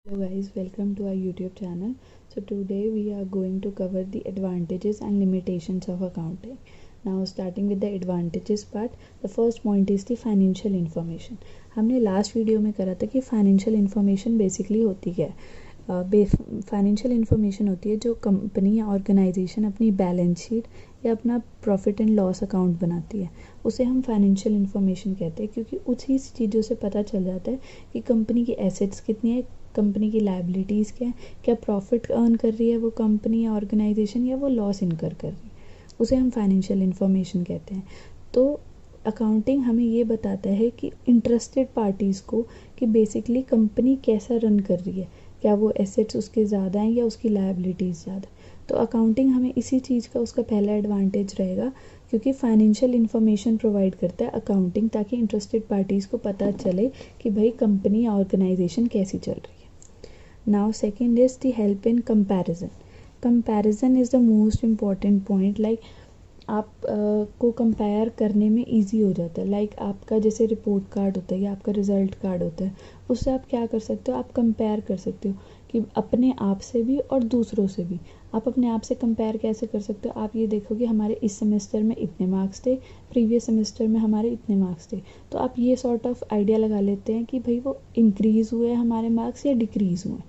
Hello guys, welcome to our YouTube channel. So today we are going to cover the advantages and limitations of accounting. Now starting with the advantages part, the first point is the financial information. हमने last video में करा था कि financial information basically होती क्या है। Financial information होती है जो कंपनी या ऑर्गेनाइजेशन अपनी बैलेंस शीट या अपना प्रॉफिट एंड लॉस अकाउंट बनाती है, उसे हम फाइनेंशियल इन्फॉर्मेशन कहते हैं, क्योंकि उसी चीज़ों से पता चल जाता है कि कंपनी की एसेट्स कितनी है, कंपनी की लाइबिलिटीज़ क्या है, क्या प्रॉफिट अर्न कर रही है वो कंपनी या ऑर्गेनाइजेशन, या वो लॉस इनकर कर रही है, उसे हम फाइनेंशियल इन्फॉर्मेशन कहते हैं। तो अकाउंटिंग हमें ये बताता है कि इंटरेस्टेड पार्टीज़ को कि बेसिकली कंपनी कैसा रन कर रही है, क्या वो एसेट्स उसके ज़्यादा हैं या उसकी लाइबिलिटीज़ ज़्यादा। तो अकाउंटिंग हमें इसी चीज़ का उसका पहला एडवांटेज रहेगा, क्योंकि फाइनेंशियल इन्फॉर्मेशन प्रोवाइड करता है अकाउंटिंग, ताकि इंटरेस्टेड पार्टीज़ को पता चले कि भाई कंपनी या ऑर्गेनाइजेशन कैसी चल रही है। Now second is the help in comparison. Comparison is the most important point. Like आप को कंपेयर करने में इजी हो जाता है। लाइक आपका जैसे रिपोर्ट कार्ड होता है या आपका रिज़ल्ट कार्ड होता है, उससे आप क्या कर सकते हो, आप कंपेयर कर सकते हो कि अपने आप से भी और दूसरों से भी। आप अपने आप से कंपेयर कैसे कर सकते हो, आप ये देखो कि हमारे इस सेमेस्टर में इतने मार्क्स थे, प्रीवियस सेमेस्टर में हमारे इतने मार्क्स थे, तो आप ये सॉर्ट ऑफ आइडिया लगा लेते हैं कि भाई वो इंक्रीज़ हुए हमारे मार्क्स या डिक्रीज़ हुए।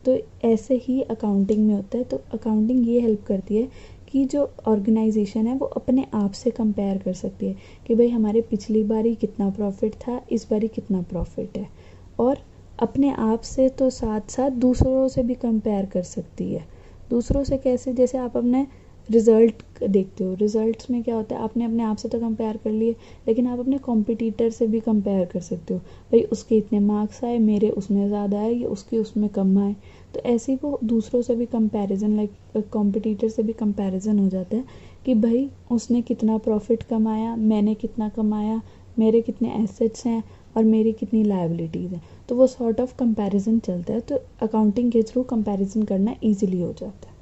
तो ऐसे ही अकाउंटिंग में होता है। तो अकाउंटिंग ये हेल्प करती है कि जो ऑर्गेनाइजेशन है वो अपने आप से कंपेयर कर सकती है कि भाई हमारे पिछली बारी कितना प्रॉफिट था, इस बारी कितना प्रॉफिट है, और अपने आप से तो साथ साथ दूसरों से भी कंपेयर कर सकती है। दूसरों से कैसे, जैसे आप अपने रिज़ल्ट देखते हो, रिज़ल्ट्स में क्या होता है, आपने अपने आप से तो कंपेयर कर लिए, लेकिन आप अपने कॉम्पिटिटर से भी कंपेयर कर सकते हो, भाई उसके इतने मार्क्स आए, मेरे उसमें ज़्यादा आए, या उसके उसमें कम आए। तो ऐसे ही वो दूसरों से भी कंपैरिजन, लाइक कॉम्पिटिटर से भी कंपैरिजन हो जाता है कि भाई उसने कितना प्रॉफिट कमाया, मैंने कितना कमाया, मेरे कितने एसेट्स हैं और मेरी कितनी लायबिलिटीज़ हैं। तो वो सॉर्ट ऑफ कंपैरिजन चलता है। तो अकाउंटिंग के थ्रू कंपैरिजन करना ईजिली हो जाता है।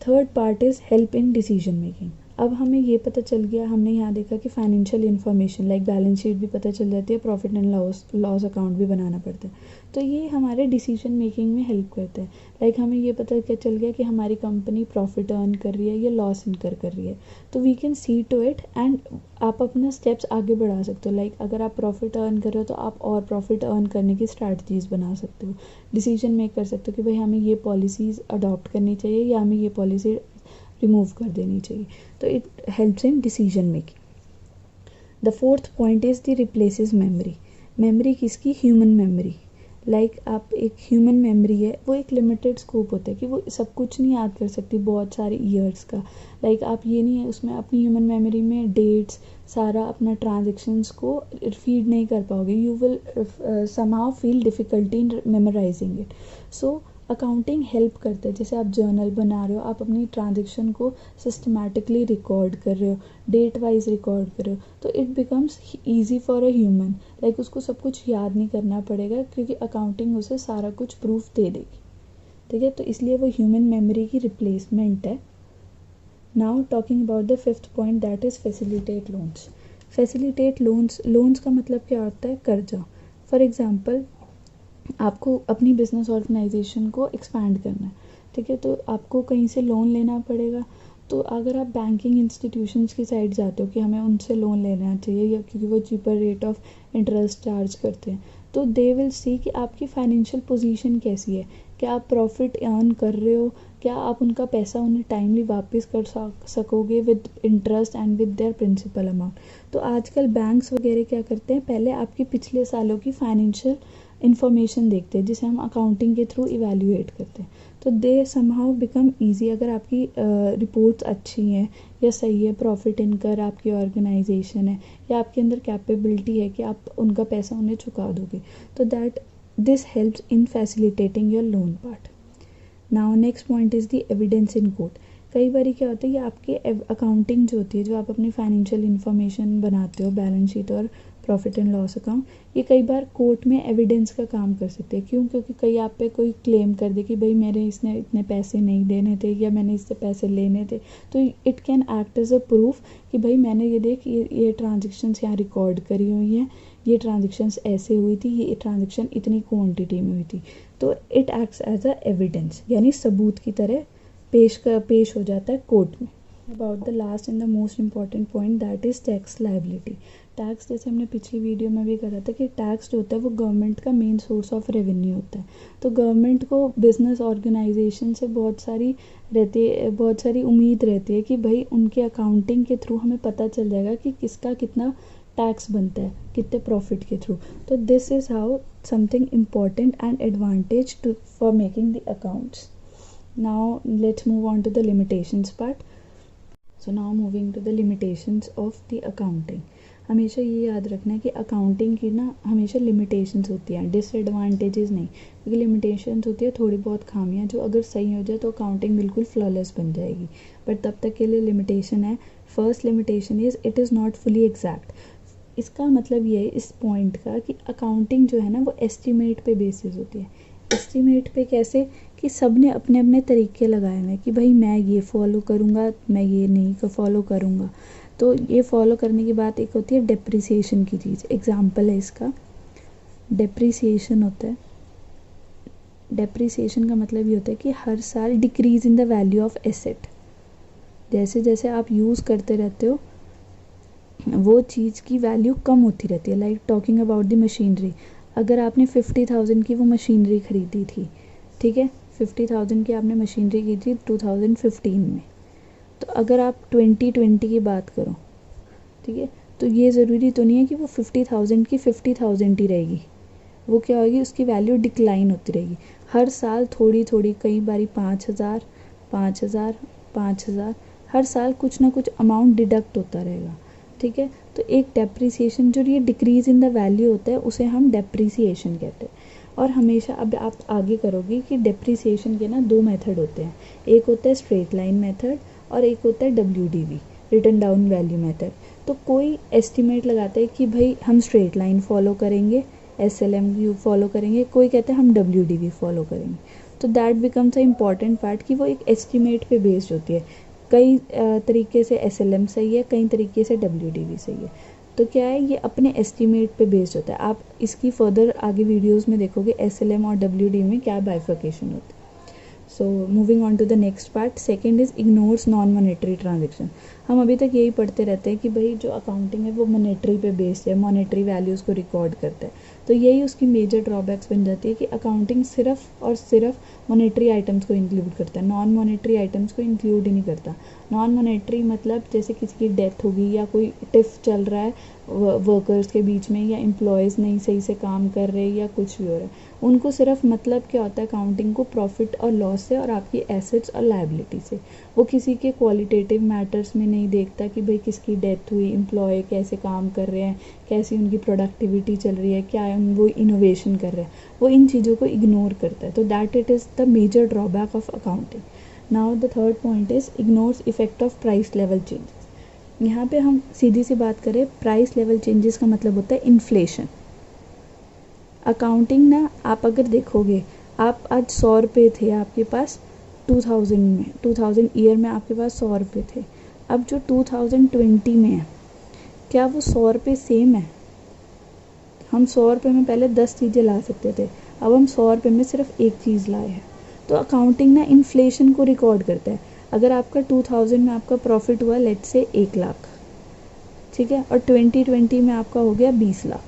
Third part is help in decision making. अब हमें ये पता चल गया, हमने यहाँ देखा कि financial information like balance sheet भी पता चल जाती है, प्रॉफिट एंड लॉस अकाउंट भी बनाना पड़ता है। तो ये हमारे डिसीजन मेकिंग में हेल्प करता है। लाइक हमें ये पता क्या चल गया कि हमारी कंपनी प्रॉफिट अर्न कर रही है या लॉस इनकर कर रही है, तो we can see to it and आप अपना स्टेप्स आगे बढ़ा सकते हो। लाइक अगर आप प्रॉफिट अर्न कर रहे हो तो आप और प्रॉफिट अर्न करने की स्ट्रैटेजीज बना सकते हो, डिसीजन मेक कर सकते हो कि भाई हमें ये पॉलिसीज़ अडॉप्ट करनी चाहिए या हमें ये पॉलिसी रिमूव कर देनी चाहिए। तो it helps in decision making. The fourth point is the replaces memory. Memory किसकी, ह्यूमन मेमोरी। लाइक आप एक ह्यूमन मेमोरी है, वो एक लिमिटेड स्कोप होता है कि वो सब कुछ नहीं याद कर सकती बहुत सारे ईयर्स का। लाइक आप ये नहीं है उसमें अपनी ह्यूमन मेमोरी में डेट्स सारा अपना ट्रांजेक्शन्स को फीड नहीं कर पाओगे, you will somehow feel difficulty in memorising it. So accounting help करता है, जैसे आप जर्नल बना रहे हो, आप अपनी ट्रांजेक्शन को सिस्टमैटिकली रिकॉर्ड कर रहे हो, डेट वाइज रिकॉर्ड कर रहे हो, तो it becomes easy for a human. Like उसको सब कुछ याद नहीं करना पड़ेगा, क्योंकि अकाउंटिंग उसे सारा कुछ प्रूफ दे देगी। ठीक है, तो इसलिए वो ह्यूमन मेमोरी की रिप्लेसमेंट है। Now talking about the fifth point, that is facilitate loans. Facilitate loans, loans का मतलब क्या होता है, कर्जा। फॉर एग्जाम्पल आपको अपनी बिजनेस ऑर्गेनाइजेशन को एक्सपैंड करना है, ठीक है, तो आपको कहीं से लोन लेना पड़ेगा। तो अगर आप बैंकिंग इंस्टीट्यूशंस की साइड जाते हो कि हमें उनसे लोन लेना चाहिए, या क्योंकि वो cheaper rate of interest charge करते हैं, तो दे विल सी कि आपकी फाइनेंशियल पोजीशन कैसी है, क्या आप प्रॉफिट अर्न कर रहे हो, क्या आप उनका पैसा उन्हें टाइमली वापस कर सकोगे with interest and with their principal amount. तो आजकल बैंक्स वगैरह क्या करते हैं, पहले आपकी पिछले सालों की फाइनेंशियल इन्फॉर्मेशन देखते हैं, जिसे हम अकाउंटिंग के थ्रू इवेल्युएट करते हैं। तो दे समहाउ बिकम ईजी, अगर आपकी रिपोर्ट्स अच्छी हैं या सही है, प्रॉफिट इनकर आपकी ऑर्गेनाइजेशन है, या आपके अंदर कैपेबिलिटी है कि आप उनका पैसा उन्हें चुका दोगे, तो that this helps in facilitating your loan part. Now next point is the evidence in court. कई बार क्या होता है कि आपके अकाउंटिंग जो होती है, जो आप अपनी फाइनेंशियल इन्फॉर्मेशन बनाते हो, बैलेंस शीट और प्रॉफिट एंड लॉस अकाउंट, ये कई बार कोर्ट में एविडेंस का काम कर सकते हैं। क्यों, क्योंकि कई आप पे कोई क्लेम कर दे कि भाई मेरे इसने इतने पैसे नहीं देने थे, या मैंने इससे पैसे लेने थे, तो it can act as a proof कि भाई मैंने ये देख ये ट्रांजेक्शन्स यहाँ रिकॉर्ड करी हुई हैं ये ट्रांजेक्शन्स ऐसे हुई थी, ये ट्रांजेक्शन इतनी क्वांटिटी में हुई थी। तो it acts as a evidence, यानी सबूत की तरह पेश हो जाता है कोर्ट में। About the last and the most important point, that is tax liability. Tax, जैसे हमने पिछली वीडियो में भी करा था कि टैक्स जो होता है वो गवर्नमेंट का मेन सोर्स ऑफ रेवेन्यू होता है। तो गवर्नमेंट को बिजनेस ऑर्गेनाइजेशन से बहुत सारी उम्मीद रहती है कि भाई उनके अकाउंटिंग के थ्रू हमें पता चल जाएगा कि किसका कितना टैक्स बनता है, कितने प्रॉफिट के थ्रू। तो this is how something important and advantage to for making the accounts. Now let's move on to the limitations part. So now moving to the limitations of the accounting. हमेशा ये याद रखना है कि accounting की ना हमेशा लिमिटेशंस होती हैं, डिसएडवांटेजेस नहीं। क्योंकि लिमिटेशंस होती है थोड़ी बहुत खामियां, जो अगर सही हो जाए तो अकाउंटिंग बिल्कुल फ्लॉलेस बन जाएगी, बट तब तक के लिए लिमिटेशन है। First limitation is it is not fully exact. इसका मतलब ये है इस पॉइंट का कि अकाउंटिंग जो है ना वो एस्टिमेट पे बेसिस होती है। एस्टिमेट पे कैसे, कि सब ने अपने अपने तरीके लगाए हुए हैं कि भाई मैं ये फॉलो करूँगा, मैं ये नहीं फॉलो करूँगा। तो ये फॉलो करने की बात एक होती है डेप्रिसिएशन की चीज़। एग्जाम्पल है इसका, डेप्रिसिएशन होता है। डेप्रिसिएशन का मतलब ये होता है कि हर साल decrease in the value of asset. जैसे जैसे आप यूज़ करते रहते हो वो चीज़ की वैल्यू कम होती रहती है। Like talking about the machinery, अगर आपने 50,000 की वो मशीनरी ख़रीदी थी, ठीक है, 50,000 की आपने मशीनरी की थी 2015 में, तो अगर आप 2020 की बात करो, ठीक है, तो ये ज़रूरी तो नहीं है कि वो 50,000 की 50,000 ही रहेगी। वो क्या होगी, उसकी वैल्यू डिक्लाइन होती रहेगी हर साल थोड़ी थोड़ी, कई बारी 5,000 5,000 5,000, हर साल कुछ ना कुछ अमाउंट डिडक्ट होता रहेगा, ठीक है। तो एक डेप्रिसिएशन जो ये डिक्रीज़ इन द वैल्यू होता है उसे हम डेप्रिसिएशन कहते हैं। और हमेशा अब आप आगे करोगे कि डेप्रिसिएशन के ना दो मेथड होते हैं, एक होता है स्ट्रेट लाइन मेथड और एक होता है WDV, written down value method. तो कोई एस्टिमेट लगाता है कि भाई हम स्ट्रेट लाइन फॉलो करेंगे, SLM फॉलो करेंगे, कोई कहता है हम WDV फॉलो करेंगे। तो that becomes a important part कि वो एक एस्टिमेट पे बेस्ड होती है। कई तरीके से SLM सही है, कई तरीके से WDV सही है। तो क्या है, ये अपने एस्टिमेट पे बेस्ड होता है। आप इसकी फर्दर आगे वीडियोस में देखोगे SLM और WDV में क्या बाइफर्केशन होती है। So moving on to the next part, second is ignores non monetary transaction. हम अभी तक यही पढ़ते रहते हैं कि भाई जो अकाउंटिंग है वो मॉनेटरी पे बेस्ड है, मॉनेटरी वैल्यूज़ को रिकॉर्ड करता है। तो यही उसकी मेजर ड्रॉबैक्स बन जाती है कि अकाउंटिंग सिर्फ और सिर्फ मॉनेटरी आइटम्स को इंक्लूड करता है, नॉन मॉनेटरी आइटम्स को इंक्लूड ही नहीं करता। नॉन मॉनेटरी मतलब जैसे किसी की डेथ होगी या कोई टिफ चल रहा है वर्कर्स के बीच में, या एम्प्लॉयज़ नहीं सही से काम कर रहे या कुछ भी हो रहा है, उनको सिर्फ मतलब क्या होता है अकाउंटिंग को, प्रॉफिट और लॉस से और आपकी एसेट्स और लायबिलिटी से। वो किसी के क्वालिटेटिव मैटर्स में नहीं देखता कि भाई किसकी डेथ हुई, एम्प्लॉय कैसे काम कर रहे हैं, कैसी उनकी प्रोडक्टिविटी चल रही है, क्या वो इनोवेशन कर रहे हैं, वो इन चीज़ों को इग्नोर करता है। तो that it is the major drawback of accounting. Now the third point is ignores effect of price level changes. यहाँ पे हम सीधी सी बात करें, प्राइस लेवल चेंजेस का मतलब होता है इन्फ्लेशन। अकाउंटिंग ना, आप अगर देखोगे, आप आज 100 रुपये थे आपके पास 2000 ईयर में आपके पास 100 रुपये थे। अब जो 2020 में है, क्या वो 100 रुपये सेम है? हम 100 रुपये में पहले 10 चीज़ें ला सकते थे, अब हम 100 रुपये में सिर्फ एक चीज़ लाए हैं। तो अकाउंटिंग ना इन्फ्लेशन को रिकॉर्ड करता है। अगर आपका 2000 में आपका प्रॉफिट हुआ लेट्स से 1 लाख, ठीक है, और 2020 में आपका हो गया 20 लाख,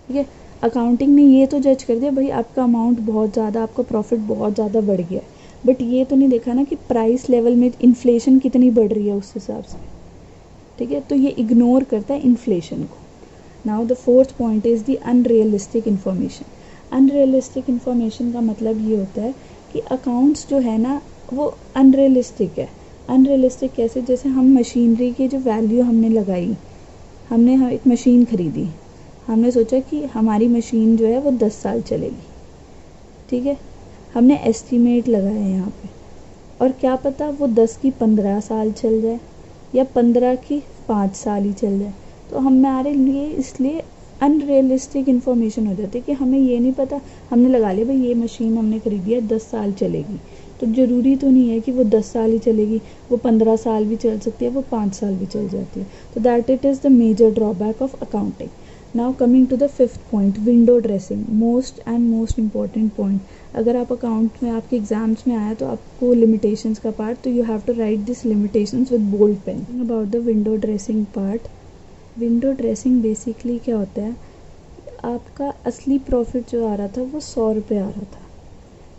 ठीक है। अकाउंटिंग ने ये तो जज कर दिया भाई आपका अमाउंट बहुत ज़्यादा, आपका प्रॉफिट बहुत ज़्यादा बढ़ गया, बट ये तो नहीं देखा ना कि प्राइस लेवल में इन्फ्लेशन कितनी बढ़ रही है उस हिसाब से, ठीक है। तो ये इग्नोर करता है इन्फ्लेशन को। Now the fourth point is the unrealistic information. Unrealistic information का मतलब ये होता है कि अकाउंट्स जो है ना वो अनरियलिस्टिक है। अनरियलिस्टिक कैसे, जैसे हम मशीनरी की जो वैल्यू हमने लगाई, हमने एक मशीन ख़रीदी, हमने सोचा कि हमारी मशीन जो है वो 10 साल चलेगी, ठीक है, हमने एस्टीमेट लगाया यहाँ पे, और क्या पता वो 10 की 15 साल चल जाए या 15 की 5 साल ही चल जाए। तो हमारे लिए इसलिए अनरियलिस्टिक इन्फॉर्मेशन हो जाती है कि हमें ये नहीं पता, हमने लगा लिया भाई ये मशीन हमने खरीदी है 10 साल चलेगी, तो ज़रूरी तो नहीं है कि वो 10 साल ही चलेगी, वो 15 साल भी चल सकती है, वो 5 साल भी चल जाती है। तो that it is the major drawback of accounting. Now coming to the fifth point, window dressing, most important point. अगर आप अकाउंट में आपके एग्जाम्स में आया तो आपको लिमिटेशंस का पार्ट, तो you have to write this limitations with bold pen. About the window dressing part, window dressing basically क्या होता है, आपका असली प्रॉफिट जो आ रहा था वो 100 रुपये आ रहा था,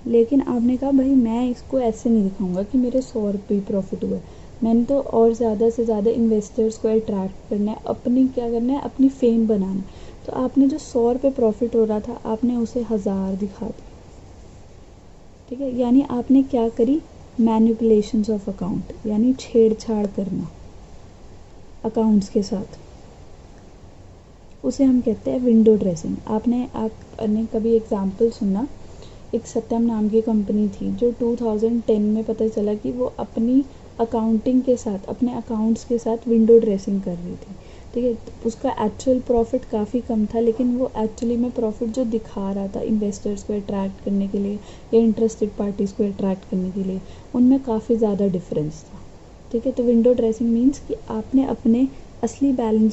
लेकिन आपने कहा भाई मैं इसको ऐसे नहीं दिखाऊंगा कि मेरे 100 रुपये प्रॉफिट हुए, मैंने तो और ज़्यादा से ज़्यादा इन्वेस्टर्स को अट्रैक्ट करना है, अपनी क्या करना है, अपनी फेम बनाना है। तो आपने जो 100 रुपये प्रॉफिट हो रहा था आपने उसे 1000 दिखा दिया, ठीक है। यानी आपने क्या करी, मैनिपुलेशंस ऑफ अकाउंट, यानी छेड़छाड़ करना अकाउंट्स के साथ, उसे हम कहते हैं विंडो ड्रेसिंग। आपने कभी एग्जाम्पल सुना, एक सत्यम नाम की कंपनी थी जो 2010 में पता चला कि वो अपनी अकाउंटिंग के साथ, अपने अकाउंट्स के साथ विंडो ड्रेसिंग कर रही थी, ठीक है। उसका एक्चुअल प्रॉफिट काफ़ी कम था, लेकिन वो एक्चुअली में प्रॉफिट जो दिखा रहा था इन्वेस्टर्स को अट्रैक्ट करने के लिए या इंटरेस्टेड पार्टीज़ को अट्रैक्ट करने के लिए, उनमें काफ़ी ज़्यादा डिफरेंस था, ठीक है। तो विंडो ड्रेसिंग मीन्स कि आपने अपने असली बैलेंस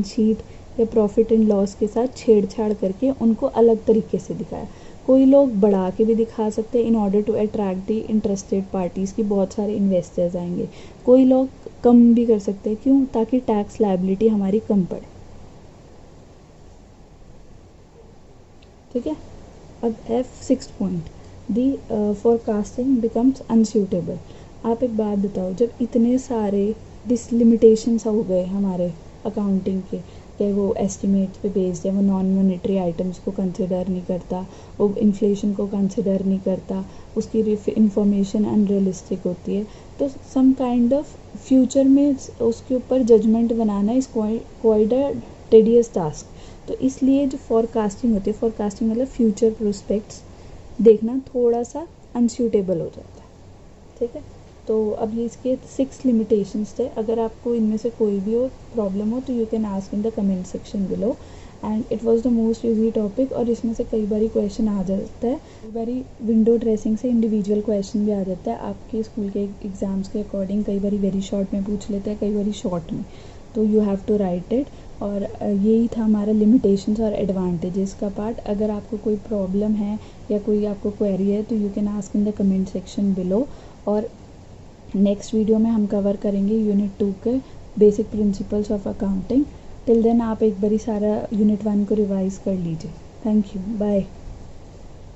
शीट या प्रॉफिट एंड लॉस के साथ छेड़छाड़ करके उनको अलग तरीके से दिखाया। कोई लोग बढ़ा के भी दिखा सकते हैं in order to attract the interested parties की बहुत सारे इन्वेस्टर्स आएंगे। कोई लोग कम भी कर सकते हैं, क्यों, ताकि टैक्स लायबिलिटी हमारी कम पड़े, ठीक है। अब सिक्स्थ पॉइंट, दी फोरकास्टिंग बिकम्स अनसूटेबल। आप एक बात बताओ, जब इतने सारे डिसलिमिटेशंस हो गए हमारे अकाउंटिंग के, कि वो एस्टिमेट पे बेस्ड है, वो नॉन मॉनेटरी आइटम्स को कंसिडर नहीं करता, वो इन्फ्लेशन को कंसिडर नहीं करता, उसकी इंफॉर्मेशन अनरियलिस्टिक होती है, तो सम काइंड ऑफ फ्यूचर में उसके ऊपर जजमेंट बनाना is quite a tedious task. तो इसलिए जो फोरकास्टिंग होती है, फोरकास्टिंग मतलब फ्यूचर प्रोस्पेक्ट्स देखना थोड़ा सा अनसूटेबल हो जाता है, ठीक है। तो अभी इसके 6 लिमिटेशंस थे। अगर आपको इनमें से कोई भी हो प्रॉब्लम हो तो you can ask in the comment section below. And it was the most easy topic, और इसमें से कई बारी क्वेश्चन आ जाता है, कई बारी विंडो ड्रेसिंग से इंडिविजुअल क्वेश्चन भी आ जाता है आपके स्कूल के एग्जाम्स के अकॉर्डिंग। कई बारी वेरी शॉर्ट में पूछ लेते हैं, कई बारी शॉर्ट में, तो you have to write it. और यही था हमारा लिमिटेशंस और एडवांटेजेस का पार्ट। अगर आपको कोई प्रॉब्लम है या कोई आपको क्वेरी है तो you can ask in the comment section below. और नेक्स्ट वीडियो में हम कवर करेंगे यूनिट 2 के basic principles of accounting. Till then आप एक बारी सारा यूनिट 1 को रिवाइज कर लीजिए। Thank you, bye.